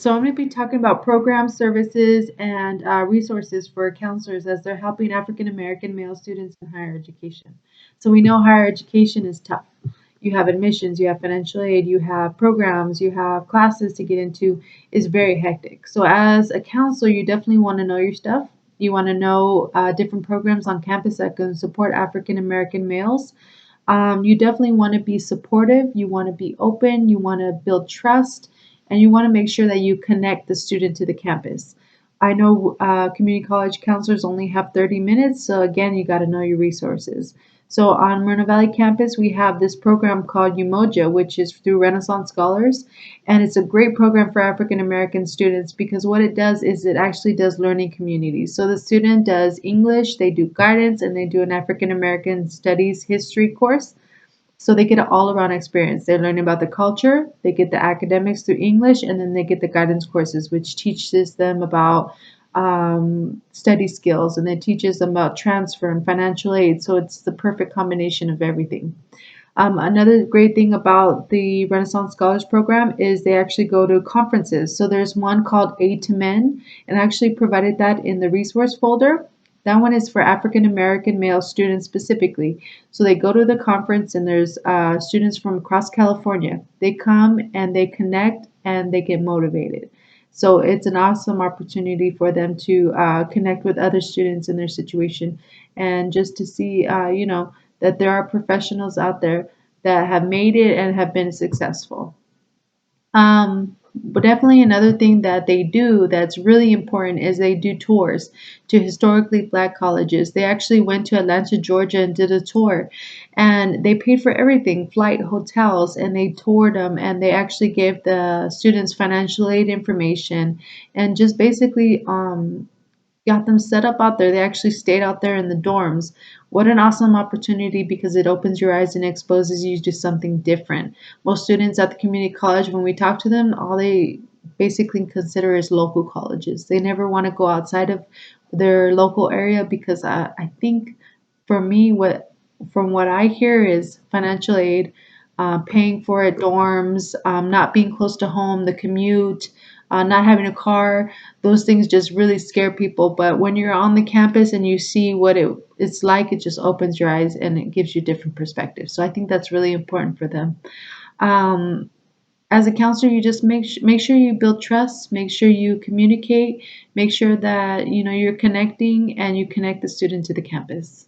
So I'm going to be talking about programs, services, and resources for counselors as they're helping African American male students in higher education. So we know higher education is tough. You have admissions, you have financial aid, you have programs, you have classes to get into. Is very hectic. So as a counselor, you definitely want to know your stuff. You want to know different programs on campus that can support African American males. You definitely want to be supportive, you want to be open, you want to build trust, and you want to make sure that you connect the student to the campus. I know community college counselors only have 30 minutes, so again, you got to know your resources. So on Moreno Valley campus, we have this program called Umoja, which is through Renaissance Scholars, and it's a great program for African American students because what it does is it actually does learning communities. So the student does English, they do guidance, and they do an African American Studies history course. So they get an all around experience. They're learning about the culture, they get the academics through English, and then they get the guidance courses, which teaches them about study skills and it teaches them about transfer and financial aid. So it's the perfect combination of everything. Another great thing about the Renaissance Scholars Program is they actually go to conferences. So there's one called Aid to Men, and I actually provided that in the resource folder. That one is for African American male students specifically. So they go to the conference, and there's students from across California. They come and they connect and they get motivated. So it's an awesome opportunity for them to connect with other students in their situation and just to see, that there are professionals out there that have made it and have been successful. But definitely another thing that they do that's really important is they do tours to historically black colleges. They actually went to Atlanta, Georgia and did a tour and they paid for everything, flight, hotels, and they toured them and they actually gave the students financial aid information and just basically got them set up out there. They actually stayed out there in the dorms. What an awesome opportunity because it opens your eyes and exposes you to something different. Most students at the community college, when we talk to them, all they basically consider is local colleges. They never want to go outside of their local area because I think for me, from what I hear is financial aid, paying for it, dorms, not being close to home, the commute, not having a car, those things just really scare people. But when you're on the campus and you see what it's like, it just opens your eyes and it gives you different perspectives. So I think that's really important for them. Um, as a counselor, you just make sure you build trust, make sure you communicate, make sure that you're connecting and you connect the student to the campus.